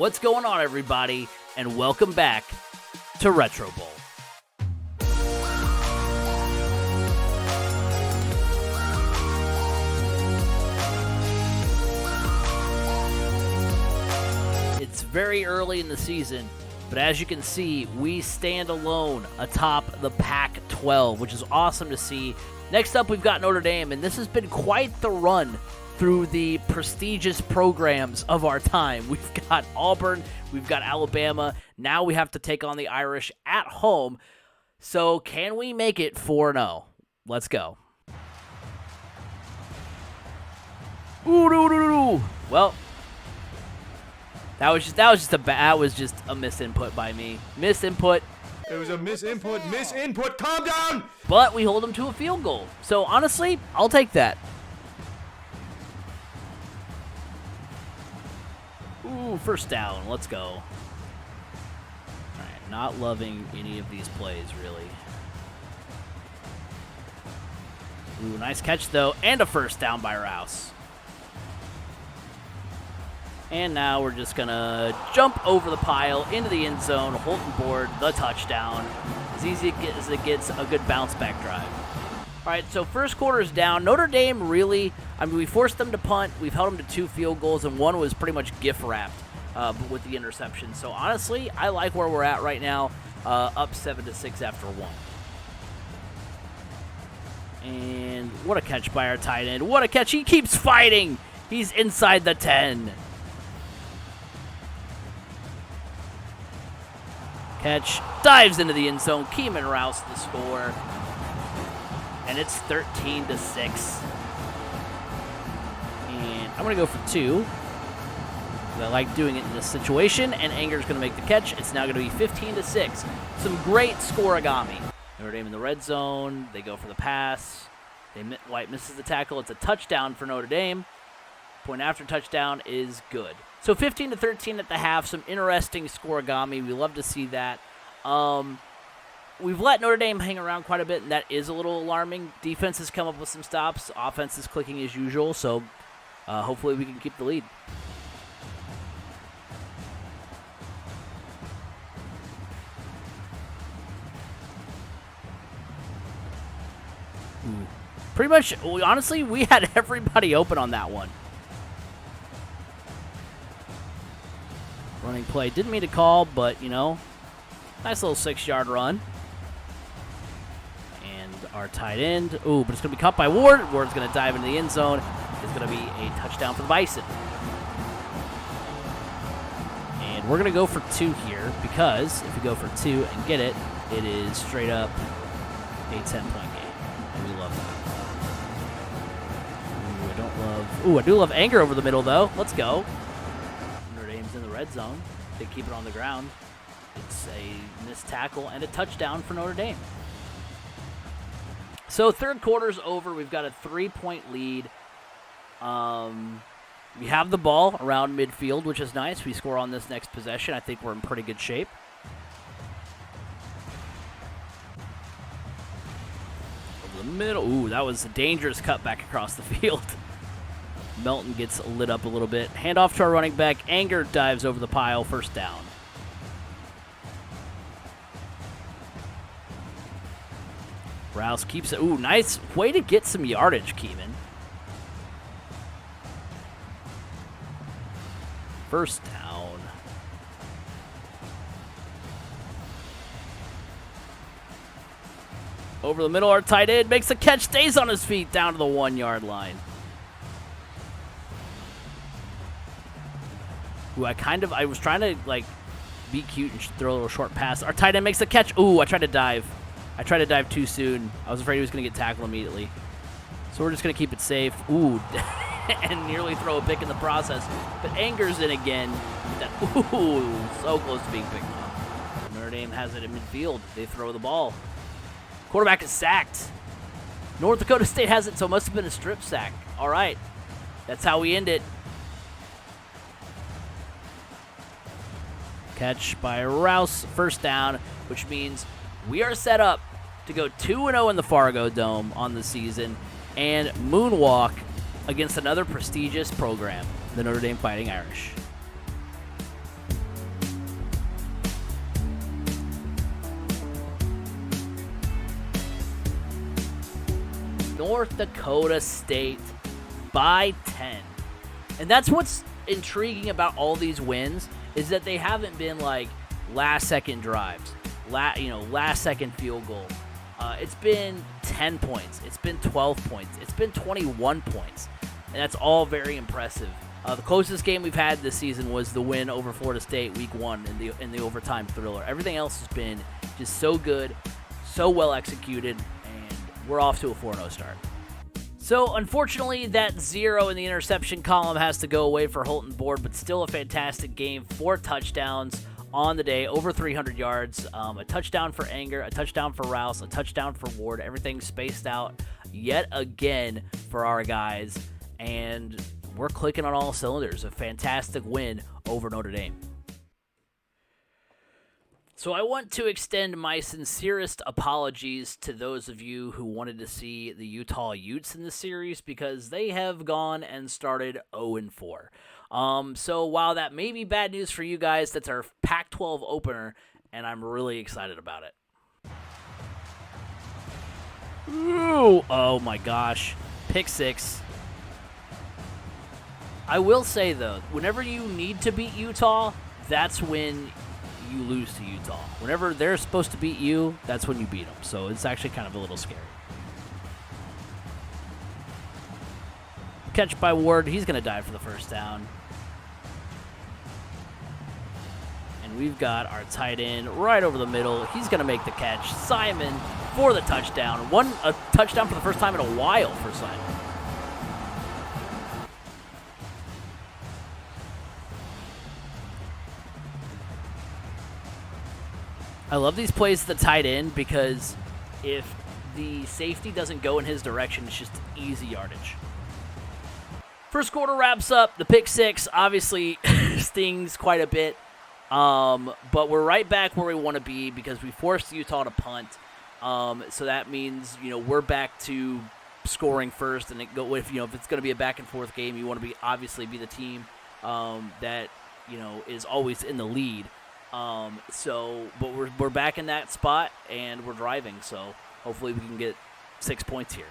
What's going on, everybody, and welcome back to Retro Bowl. It's very early in the season, but as you can see, we stand alone atop the Pac-12, which is awesome to see. Next up, we've got Notre Dame, and this has been quite the run through the prestigious programs of our time. We've got Auburn, we've got Alabama, now we have to take on the Irish at home. So can we make it 4-0? Let's go. Well, that was just a misinput by me. Misinput. It was a misinput. Calm down. But we hold them to a field goal. So honestly, I'll take that. Ooh, first down. Let's go. All right, not loving any of these plays, really. Ooh, nice catch, though, and a first down by Rouse. And now we're just going to jump over the pile into the end zone, Holton board, the touchdown. As easy as it gets, a good bounce-back drive. All right, so first quarter's down. Notre Dame really, we forced them to punt. We've held them to 2 field goals, and one was pretty much gift-wrapped with the interception. So honestly, I like where we're at right now, up 7-6 after 1. And what a catch by our tight end. What a catch. He keeps fighting. He's inside the 10. Catch, dives into the end zone. Keeman Rouse the score. And it's 13-6. And I'm going to go for 2. I like doing it in this situation. And Anger's going to make the catch. It's now going to be 15-6. Some great scoreagami. Notre Dame in the red zone. They go for the pass. White misses the tackle. It's a touchdown for Notre Dame. Point after touchdown is good. So 15-13 at the half. Some interesting scoreagami. We love to see that. We've let Notre Dame hang around quite a bit, and that is a little alarming. Defense has come up with some stops. Offense is clicking as usual, so hopefully we can keep the lead. Pretty much, honestly, we had everybody open on that one. Running play. Didn't mean to call, but, nice little 6-yard run. And our tight end. Ooh, but it's going to be caught by Ward. Ward's going to dive into the end zone. It's going to be a touchdown for the Bison. And we're going to go for 2 here because if we go for 2 and get it, it is straight up a 10-point game. And we love that. I do love Anger over the middle, though. Let's go. Notre Dame's in the red zone. They keep it on the ground. It's a missed tackle and a touchdown for Notre Dame. So third quarter's over. We've got a 3-point lead. We have the ball around midfield, which is nice. We score on this next possession. I think we're in pretty good shape. Over the middle. Ooh, that was a dangerous cut back across the field. Melton gets lit up a little bit. Handoff to our running back. Anger dives over the pile. First down. Rouse keeps it. Ooh, nice way to get some yardage, Keeman. First down. Over the middle, our tight end makes a catch, stays on his feet down to the 1-yard line. Ooh, I was trying to, be cute and throw a little short pass. Our tight end makes a catch. Ooh, I tried to dive. I tried to dive too soon. I was afraid he was going to get tackled immediately. So we're just going to keep it safe. Ooh, and nearly throw a pick in the process. But Anger's in again. Ooh, so close to being picked off. Notre Dame has it in midfield. They throw the ball. Quarterback is sacked. North Dakota State has it, so it must have been a strip sack. All right. That's how we end it. Catch by Rouse, first down, which means we are set up to go 2-0 in the Fargo Dome on the season and moonwalk against another prestigious program, the Notre Dame Fighting Irish. North Dakota State by 10. And that's what's intriguing about all these wins, is that they haven't been like last-second drives, last-second field goal. It's been 10 points. It's been 12 points. It's been 21 points. And that's all very impressive. The closest game we've had this season was the win over Florida State week 1 in the overtime thriller. Everything else has been just so good, so well executed, and we're off to a 4-0 start. So, unfortunately, that 0 in the interception column has to go away for Holton Board, but still a fantastic game. 4 touchdowns on the day, over 300 yards, a touchdown for Anger, a touchdown for Rouse, a touchdown for Ward. Everything spaced out yet again for our guys, and we're clicking on all cylinders. A fantastic win over Notre Dame. So I want to extend my sincerest apologies to those of you who wanted to see the Utah Utes in the series, because they have gone and started 0-4. So while that may be bad news for you guys, that's our Pac-12 opener, and I'm really excited about it. Ooh, oh my gosh. Pick 6. I will say, though, whenever you need to beat Utah, that's when you lose to Utah. Whenever they're supposed to beat you, that's when you beat them. So it's actually kind of a little scary. Catch by Ward. He's going to dive for the first down. And we've got our tight end right over the middle. He's going to make the catch. Simon for the touchdown. A touchdown for the first time in a while for Simon. I love these plays at the tight end, because if the safety doesn't go in his direction, it's just easy yardage. First quarter wraps up. The pick 6 obviously stings quite a bit, but we're right back where we want to be, because we forced Utah to punt. So that means, we're back to scoring first, and if it's going to be a back and forth game, you want to obviously be the team that is always in the lead. But we're back in that spot, and we're driving, so hopefully we can get 6 points here.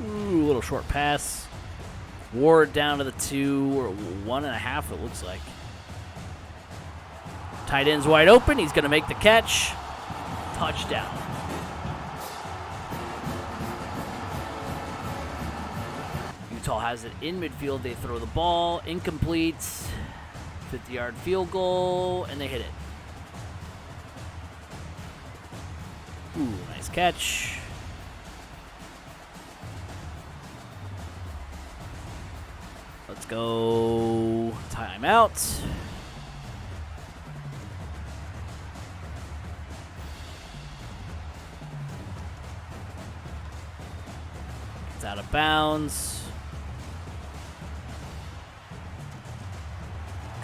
Ooh, a little short pass. Ward down to the 2, or 1.5 it looks like. Tight end's wide open. He's going to make the catch. Touchdown. Utah has it in midfield. They throw the ball. Incomplete. 50-yard field goal, and they hit it. Ooh, nice catch. Let's go. Timeout. It's out of bounds.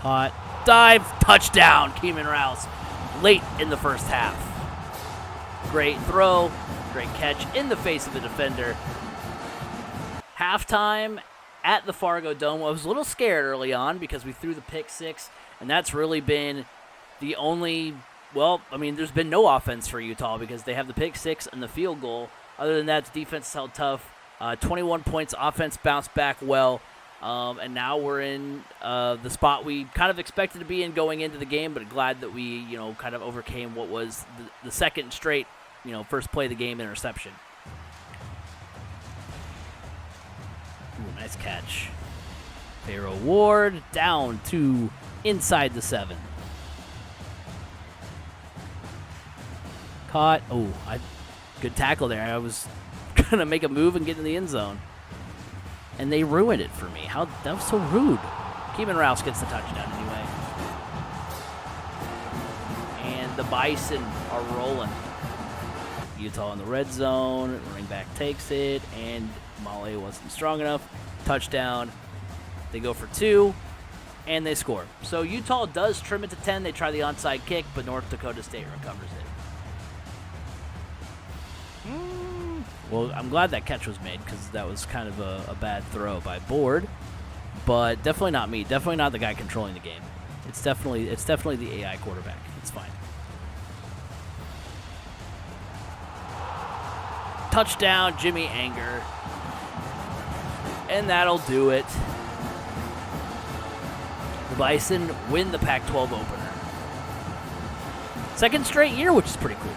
Caught. Dive. Touchdown. Keeman Rouse. Late in the first half. Great throw. Great catch in the face of the defender. Halftime at the Fargo Dome. I was a little scared early on because we threw the pick 6, and that's really been the only, there's been no offense for Utah because they have the pick 6 and the field goal. Other than that, the defense held tough. 21 points, offense bounced back well. And now we're in the spot we kind of expected to be in going into the game, but glad that we, kind of overcame what was the second straight, first play of the game interception. Ooh, nice catch. Pharaoh Ward down to inside the 7. Caught. Oh, good tackle there. I was going to make a move and get in the end zone. And they ruined it for me. That was so rude. Keeman Rouse gets the touchdown anyway. And the Bison are rolling. Utah in the red zone. Running back takes it. And Male wasn't strong enough. Touchdown. They go for 2. And they score. So Utah does trim it to 10. They try the onside kick, but North Dakota State recovers it. Well, I'm glad that catch was made because that was kind of a bad throw by Board, but definitely not me. Definitely not the guy controlling the game. It's definitely the AI quarterback. It's fine. Touchdown, Jimmy Anger. And that'll do it. The Bison win the Pac-12 opener. Second straight year, which is pretty cool.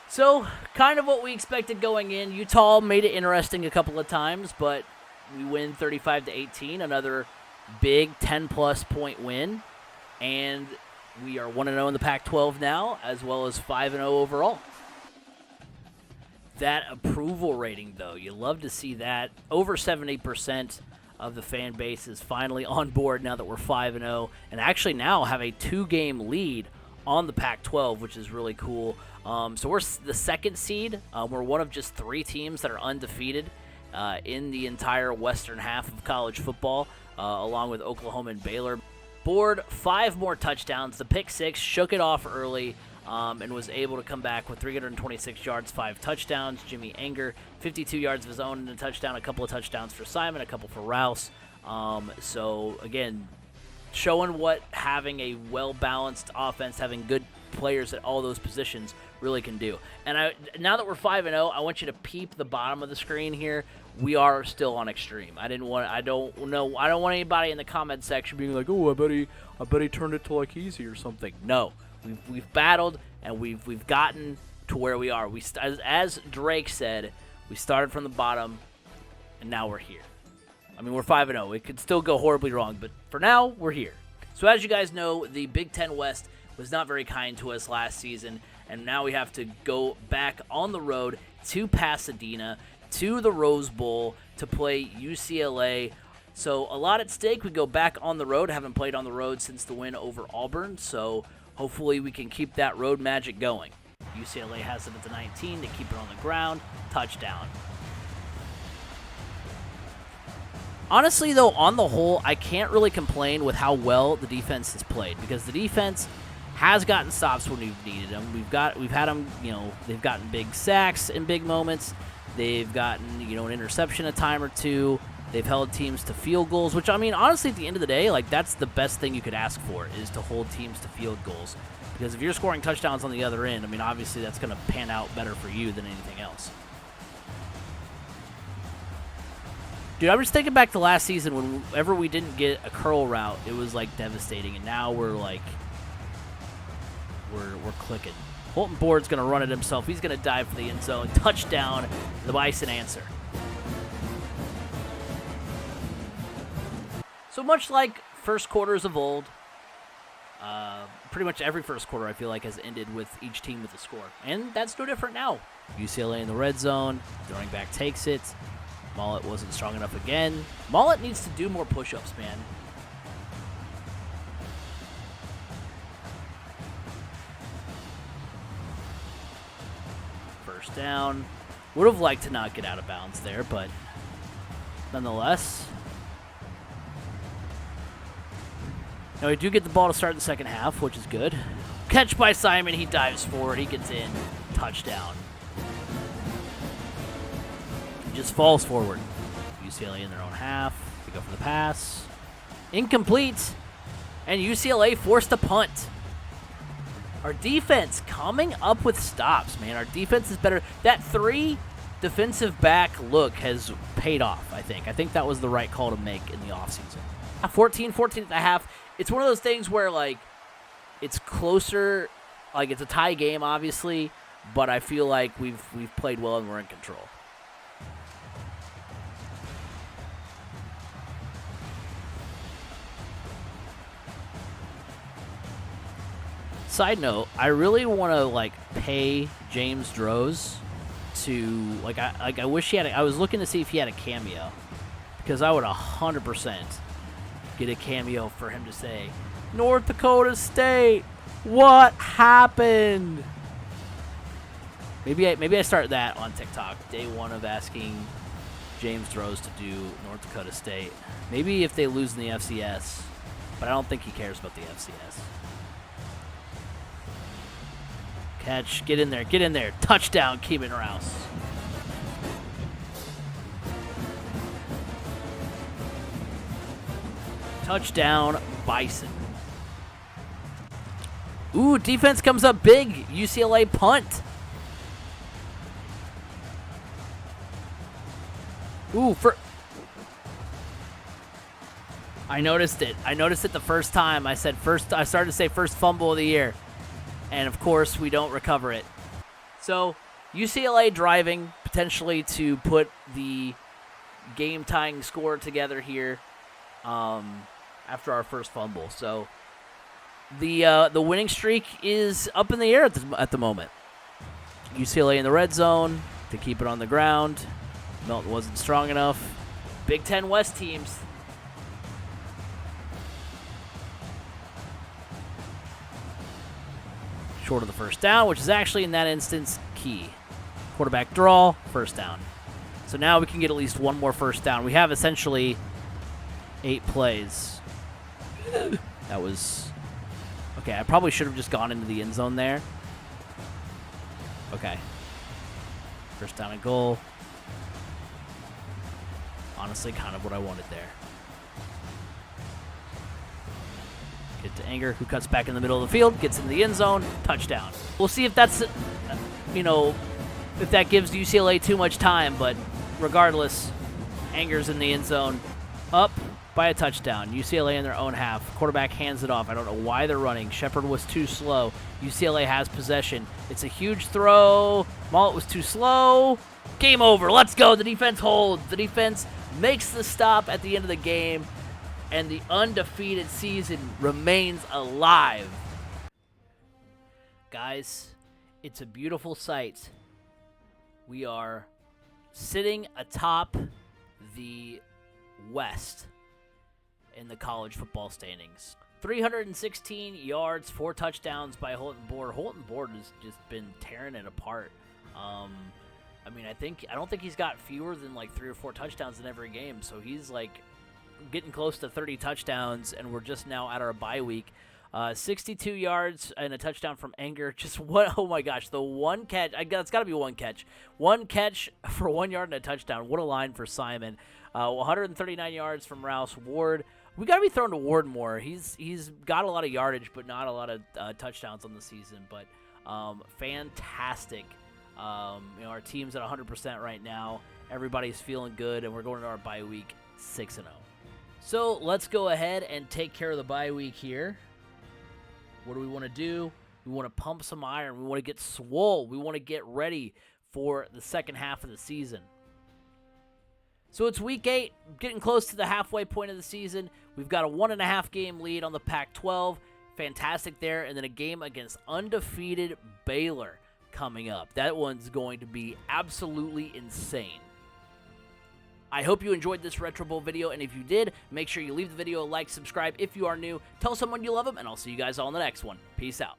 So, kind of what we expected going in. Utah made it interesting a couple of times, but we win 35-18, another big 10-plus point win. And we are 1-0 in the Pac-12 now, as well as 5-0 overall. That approval rating, though, you love to see that. Over 70% of the fan base is finally on board now that we're 5-0, and actually now have a 2-game lead on the Pac-12, which is really cool. So we're the second seed. We're one of just 3 teams that are undefeated in the entire western half of college football, along with Oklahoma and Baylor. Board 5 more touchdowns. The pick 6 shook it off early and was able to come back with 326 yards, 5 touchdowns. Jimmy Anger, 52 yards of his own and a touchdown, a couple of touchdowns for Simon, a couple for Rouse. So, again, showing what having a well-balanced offense, having good players at all those positions really can do. And now that we're 5-0, I want you to peep the bottom of the screen here. We are still on extreme. I don't want anybody in the comment section being like, "Oh, I bet he turned it to like easy or something." No, we've battled and we've gotten to where we are. As Drake said, we started from the bottom and now we're here. I mean, we're 5-0. It could still go horribly wrong, but for now, we're here. So as you guys know, the Big Ten West was not very kind to us last season, and now we have to go back on the road to Pasadena, to the Rose Bowl, to play UCLA. So a lot at stake. We go back on the road. Haven't played on the road since the win over Auburn, so hopefully we can keep that road magic going. UCLA has it at the 19 to keep it on the ground. Touchdown. Honestly, though, on the whole, I can't really complain with how well the defense has played, because the defense has gotten stops when we've needed them. We've had them, they've gotten big sacks in big moments. They've gotten, an interception a time or two. They've held teams to field goals, which, I mean, honestly, at the end of the day, like, that's the best thing you could ask for, is to hold teams to field goals. Because if you're scoring touchdowns on the other end, I mean, obviously that's going to pan out better for you than anything else. Dude, I'm just thinking back to last season whenever we didn't get a curl route, it was, like, devastating. And now we're, like, we're clicking. Holton Bourd's going to run it himself. He's going to dive for the end zone. Touchdown, the Bison answer. So much like first quarters of old, pretty much every first quarter I feel like has ended with each team with a score. And that's no different now. UCLA in the red zone. The running back takes it. Mullet wasn't strong enough again. Mullet needs to do more push-ups, man. First down. Would have liked to not get out of bounds there, but nonetheless. Now we do get the ball to start in the second half, which is good. Catch by Simon. He dives forward. He gets in. Touchdown. Just falls forward. UCLA in their own half. They go for the pass. Incomplete. And UCLA forced a punt. Our defense coming up with stops, man. Our defense is better. That 3 defensive back look has paid off, I think. I think that was the right call to make in the offseason. 14 at the half. It's one of those things where, like, it's closer. Like, it's a tie game, obviously. But I feel like we've played well and we're in control. Side note, I really want to, like, pay James Droz to, like, I wish he had I was looking to see if he had a cameo, because I would 100% get a cameo for him to say, "North Dakota State, what happened?" Maybe I start that on TikTok, day 1 of asking James Droz to do North Dakota State. Maybe if they lose in the FCS, but I don't think he cares about the FCS. Catch, get in there. Touchdown, Keeman Rouse. Touchdown, Bison. Ooh, defense comes up big. UCLA punt. Ooh, I noticed it. I noticed it the first time. I started to say first fumble of the year. And, of course, we don't recover it. So, UCLA driving potentially to put the game-tying score together here after our first fumble. So, the winning streak is up in the air at the moment. UCLA in the red zone to keep it on the ground. Melton wasn't strong enough. Big Ten West teams. Short of the first down, which is actually in that instance key. Quarterback draw, first down. So now we can get at least one more first down. We have essentially 8 plays. That was... Okay, I probably should have just gone into the end zone there. Okay. First down and goal. Honestly, kind of what I wanted there. Get to Anger, who cuts back in the middle of the field, gets in the end zone, touchdown. We'll see if that's, if that gives UCLA too much time, but regardless, Anger's in the end zone, up by a touchdown. UCLA in their own half. Quarterback hands it off. I don't know why they're running. Shepard was too slow. UCLA has possession. It's a huge throw. Mullet was too slow. Game over. Let's go. The defense holds. The defense makes the stop at the end of the game, and the undefeated season remains alive. Guys, it's a beautiful sight. We are sitting atop the West in the college football standings. 316 yards, 4 touchdowns by Holton Board. Holton Board has just been tearing it apart. I don't think he's got fewer than like 3 or 4 touchdowns in every game. So he's like getting close to 30 touchdowns, and we're just now at our bye week. 62 yards and a touchdown from Anger. Just what? Oh my gosh, the one catch. It's got to be one catch. One catch for 1 yard and a touchdown. What a line for Simon. 139 yards from Rouse. Ward. We got to be throwing to Ward more. He's got a lot of yardage, but not a lot of touchdowns on the season. But fantastic. Our team's at 100% right now. Everybody's feeling good, and we're going into our bye week 6-0. So let's go ahead and take care of the bye week here. What do we want to do? We want to pump some iron. We want to get swole. We want to get ready for the second half of the season. So it's week 8, getting close to the halfway point of the season. We've got a 1.5 game lead on the Pac-12. Fantastic there. And then a game against undefeated Baylor coming up. That one's going to be absolutely insane. I hope you enjoyed this Retro Bowl video, and if you did, make sure you leave the video a like, subscribe if you are new, tell someone you love them, and I'll see you guys all in the next one. Peace out.